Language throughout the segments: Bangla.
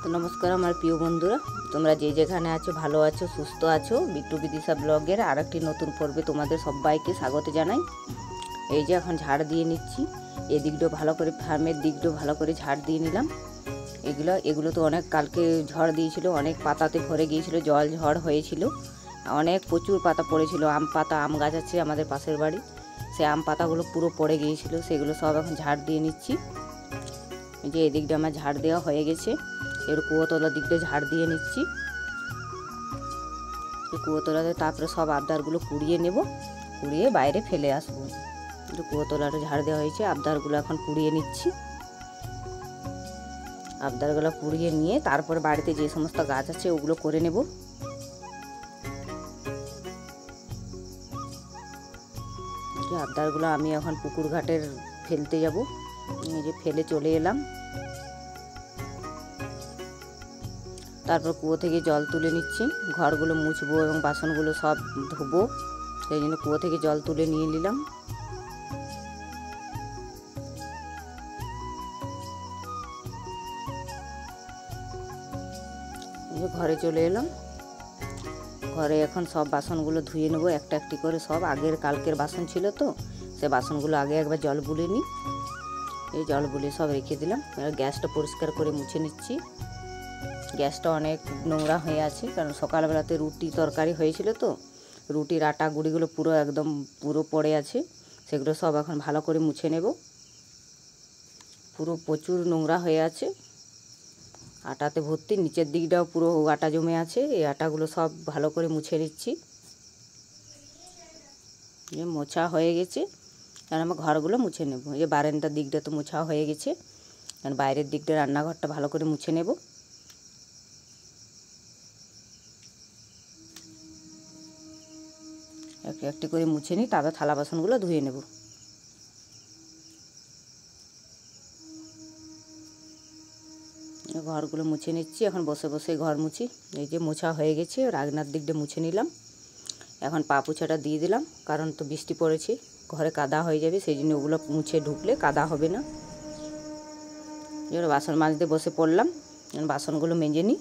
তো নমস্কার আমার প্রিয় বন্ধুরা, তোমরা যে যেখানে আছো ভালো আছো সুস্থ আছো। বিট্টু বিদিশা ব্লগের আরেকটি নতুন পর্বে তোমাদের সবাইকে স্বাগত জানাই। এই যে এখন ঝাড় দিয়ে নিচ্ছি, এদিকটাও ভালো করে, ফার্মের দিকটাও ভালো করে ঝাড় দিয়ে নিলাম। এগুলো তো অনেক কালকে ঝড় দিয়েছিল, অনেক পাতাতে ভরে গিয়েছিল, জল ঝড় হয়েছিল, অনেক প্রচুর পাতা পড়েছিল। আম গাছ আছে আমাদের পাশের বাড়ি, সে আম পাতাগুলো পুরো পড়ে গিয়েছিল, সেগুলো সব এখন ঝাড় দিয়ে নিচ্ছি। এই যে এদিকটা আমার ঝাড় দেওয়া হয়ে গেছে, এর কুয়োতলার দিকটা ঝাড় দিয়ে নিচ্ছি। কুয়োতলাতে তারপরে সব আবদারগুলো কুড়িয়ে নেব, কুড়িয়ে বাইরে ফেলে আসবো। কুয়োতলাটা ঝাড় দেওয়া হয়েছে, আবদারগুলো এখন কুড়িয়ে নিচ্ছি। আবদারগুলো কুড়িয়ে নিয়ে তারপরে বাড়িতে যে সমস্ত গাছ আছে ওগুলো করে নেব। আবদারগুলো আমি এখন পুকুর ঘাটের ফেলতে যাব। এই যে ফেলে চলে এলাম। তারপর কুয়ো থেকে জল তুলে নিচ্ছি, ঘরগুলো মুছবো এবং বাসনগুলো সব ধোবো, সেই জন্য কুয়ো থেকে জল তুলে নিয়ে নিলাম। ঘরে চলে এলাম। ঘরে এখন সব বাসনগুলো ধুয়ে নেবো একটা একটি করে। সব কালকের বাসন ছিল তো, সে বাসনগুলো আগে একবার জল বুলে নিই। এই জল বুলে সব রেখে দিলাম। এবার গ্যাসটা পরিষ্কার করে মুছে নিচ্ছি। গ্যাসটা অনেক নোংরা হয়ে আছে, কারণ সকালবেলাতে রুটি তরকারি হয়েছিল তো, রুটির আটা গুঁড়িগুলো পুরো পড়ে আছে, সেগুলো সব এখন ভালো করে মুছে নেব। পুরো প্রচুর নোংরা হয়ে আছে, আটাতে ভর্তি, নিচের দিকটাও পুরো আটা জমে আছে। এই আটাগুলো সব ভালো করে মুছে নিচ্ছি। মোছা হয়ে গেছে, কারণ আমার ঘরগুলো মুছে নেব। এই যে বারান্দার দিকটা তো মোছা হয়ে গেছে, কারণ বাইরের দিকটা রান্নাঘরটা ভালো করে মুছে নেব। একটু একটু করে মুছে নিই, তারপর থালা বাসনগুলো ধুয়ে নেব। ঘরগুলো মুছে নিচ্ছি, এখন বসে বসে ঘর মুছি। এই যে মোছা হয়ে গেছে, রান্নার দিকটা মুছে নিলাম। এখন পা পোছাটা দিয়ে দিলাম, কারণ তো বৃষ্টি পড়েছে, ঘরে কাদা হয়ে যাবে, সেই জন্য ওগুলো মুছে ঢুকলে কাদা হবে না। এবার বাসন মাজতে বসে পড়লাম। বাসনগুলো মেজে নিই,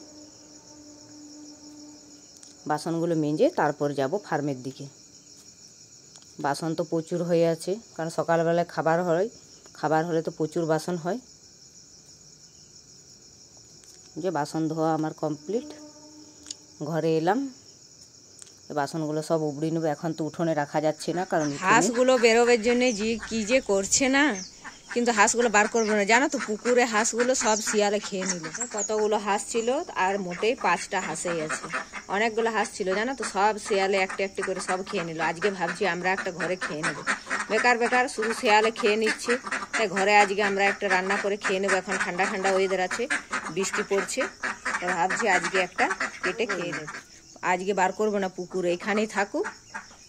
বাসনগুলো মেজে তারপর যাব ফার্মের দিকে। বাসন তো প্রচুর হয়ে আছে, কারণ সকালবেলায় খাবার হলে তো প্রচুর বাসন হয়। যে বাসন ধোয়া আমার কমপ্লিট। ঘরে এলাম, বাসনগুলো সব উবড়ে নেবো। এখন তো উঠোনে রাখা যাচ্ছে না, কারণ হাঁসগুলো বেরোবার জন্য কি যে করছে না, কিন্তু হাঁসগুলো বার করবো না, জানো তো, পুকুরে হাঁসগুলো সব শিয়ালে খেয়ে নিল। কতগুলো হাঁস ছিল, আর মোটেই 5টা হাঁসেই আছে। অনেকগুলো হাঁস ছিল জানো তো, সব শিয়ালে একটা একটি করে সব খেয়ে নিল। আজকে ভাবছি আমরা একটা ঘরে খেয়ে নেব, বেকার শুধু শিয়ালে খেয়ে নিচ্ছে, তাই ঘরে আজকে আমরা একটা রান্না করে খেয়ে নেবো। এখন ঠান্ডা ঠান্ডা ওয়েদার আছে, বৃষ্টি পড়ছে, তাই ভাবছি আজকে একটা কেটে খেয়ে নেব। আজকে বার করবো না, পুকুরে এখানেই থাকুক,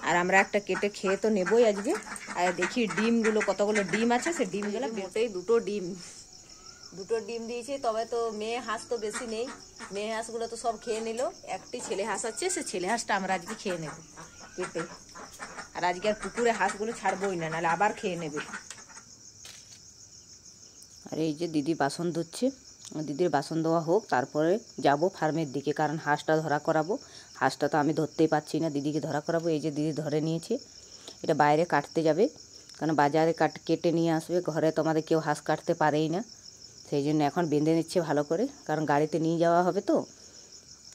আর আমরা একটা কেটে খেয়ে তো নেবই আজকে। আর দেখি ডিমগুলো, কতগুলো ডিম আছে, সে ডিমগুলো মোটেই দুটো ডিম দিয়েছে। তবে তো মেয়ে হাঁস তো বেশি নেই, মেয়ে হাঁসগুলো তো সব খেয়ে নিল। একটি ছেলে হাঁস আছে, সে ছেলে হাঁসটা আমরা আজকে খেয়ে নেব কেটে। আর আজকে আর পুকুরে হাঁসগুলো ছাড়বোই না, নাহলে আবার খেয়ে নেবে। আর এই যে দিদি বাসন ধুচ্ছে, দিদির বাসন ধোয়া হোক, তারপরে যাব ফার্মের দিকে, কারণ হাঁসটা ধরা করাবো। হাঁসটা তো আমি ধরতেই পারছি না, দিদিকে ধরা করাবো। এই যে দিদি ধরে নিয়েছে, এটা বাইরে কাটতে যাবে, কারণ বাজারে কেটে নিয়ে আসবে। ঘরে তো আমাদের কেউ হাঁস কাটতে পারেই না, সেই জন্য এখন বেঁধে নিচ্ছে ভালো করে, কারণ গাড়িতে নিয়ে যাওয়া হবে তো,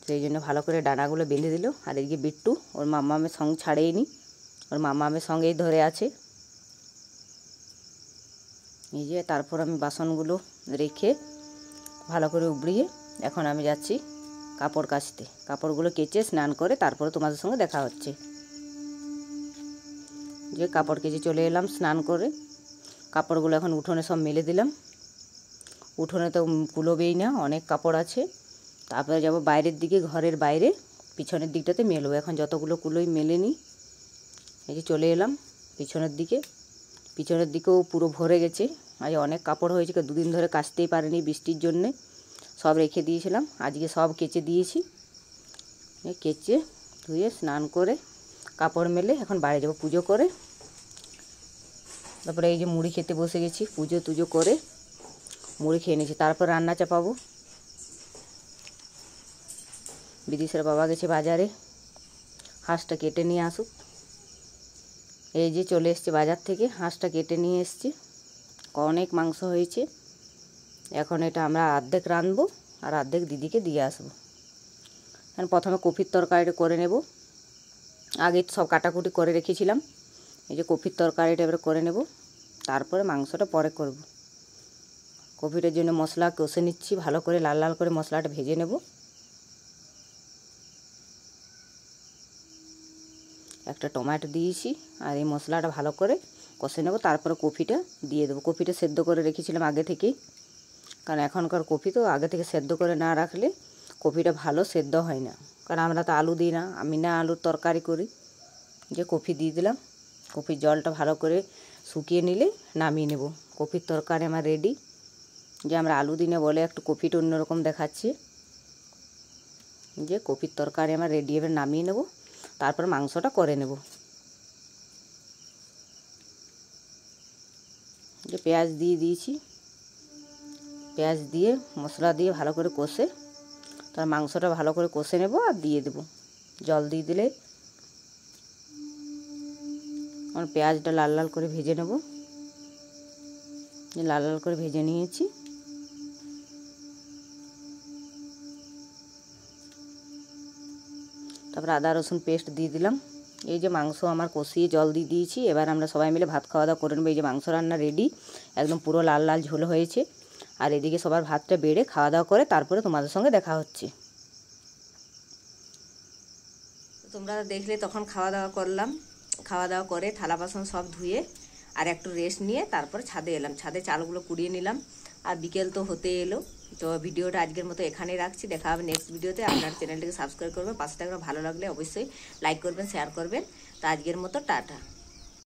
সেই জন্য ভালো করে ডানাগুলো বেঁধে দিল। আর এদিকে বিট্টু ওর মামামের সঙ্গে ছাড়েই নি, ওর মামামের সঙ্গেই ধরে আছে। এই যে তারপর আমি বাসনগুলো রেখে ভালো করে উবড়িয়ে এখন আমি যাচ্ছি কাপড় কাচতে। কাপড়গুলো কেচে স্নান করে তারপরে তোমাদের সঙ্গে দেখা হচ্ছে। যে কাপড় কেচে চলে এলাম স্নান করে, কাপড়গুলো এখন উঠোনে সব মেলে দিলাম। উঠোনে তো কুলোবেই না, অনেক কাপড় আছে। তারপরে যাব বাইরের দিকে, ঘরের বাইরে পিছনের দিকটাতে মেলবো। এখন যতগুলো কুলোই মেলে নিই। এই যে চলে এলাম পিছনের দিকে, পিছনের দিকেও পুরো ভরে গেছে। আজ অনেক কাপড় হয়েছে, 2 দিন ধরে কাচতেই পারিনি বৃষ্টির জন্যে, সব রেখে দিয়েছিলাম। আজকে সব কেচে দিয়েছি। কেচে ধুয়ে স্নান করে কাপড় মেলে এখন বাড়ি যাব পুজো করে। তারপরে এই যে মুড়ি খেতে বসে গেছি, পুজো টুজো করে মুড়ি খেয়ে নিয়েছি। তারপর রান্না চাপাবো। বিদিশের বাবা গেছে বাজারে, হাঁসটা কেটে নিয়ে আসুক। এই যে চলে এসছে বাজার থেকে, হাঁসটা কেটে নিয়ে এসছে, অনেক মাংস হয়েছে। এখন এটা আমরা অর্ধেক রাঁধবো আর অর্ধেক দিদিকে দিয়ে আসবো। এখন প্রথমে কপির তরকারিটা করে নেব। আগে সব কাটাকুটি করে রেখেছিলাম, এই যে কপির তরকারিটা এবারে করে নেব, তারপরে মাংসটা পরে করব। কপিটার জন্য মশলা কষে নিচ্ছি, ভালো করে লাল লাল করে মশলাটা ভেজে নেব। একটা টমেটো দিয়েছি আর এই মশলাটা ভালো করে কষে নেব, তারপরে কপিটা দিয়ে দেবো। কপিটা সেদ্ধ করে রেখেছিলাম আগে থেকেই, কারণ এখনকার কপি তো আগে থেকে সেদ্ধ করে না রাখলে কপিটা ভালো সেদ্ধ হয় না, কারণ আমরা তো আলু দিই না, আমি না আলুর তরকারি করি। যে কপি দিয়ে দিলাম, কপির জলটা ভালো করে শুকিয়ে নিলে নামিয়ে নেব। কপির তরকারি আমার রেডি। যে আমরা আলু দিনে বলে একটু কপিটা অন্যরকম দেখাচ্ছে। যে কপির তরকারি আমার রেডি, এবার নামিয়ে নেব, তারপর মাংসটা করে নেব। যে পেঁয়াজ দিয়ে দিয়েছি, পেঁয়াজ দিয়ে মশলা দিয়ে ভালো করে কষে তার মাংসটা ভালো করে কষে নেব আর দিয়ে দেব। জল দিয়ে দিলে আমার পেঁয়াজটা লাল লাল করে ভেজে নেব। লাল লাল করে ভেজে নিয়েছি। তারপর আদা রসুন পেস্ট দিয়ে দিলাম। এই যে মাংস আমার কষিয়ে জল দিয়ে দিয়েছি, এবার আমরা সবাই মিলে ভাত খাওয়া দাওয়া করে নেবো। এই যে মাংস রান্না রেডি, একদম পুরো লাল লাল ঝোল হয়েছে। আর এদিকে সবার ভাতটা বেড়ে খাওয়া দাওয়া করে তারপরে তোমাদের সঙ্গে দেখা হচ্ছে। তোমরা দেখলে তখন খাওয়া দাওয়া করলাম, খাওয়া দাওয়া করে থালা বাসন সব ধুয়ে আর একটু রেস্ট নিয়ে তারপরে ছাদে এলাম। ছাদে চালগুলো কুড়িয়ে নিলাম, আর বিকেল তো হতে এলো। তো ভিডিওটা আজকের মতো এখানেই রাখছি, দেখা হবে নেক্সট ভিডিওতে। আপনার চ্যানেলটিকে সাবস্ক্রাইব করবেন, পাশে থাকবে, ভালো লাগলে অবশ্যই লাইক করবেন, শেয়ার করবেন। তো আজকের মতো টাটা।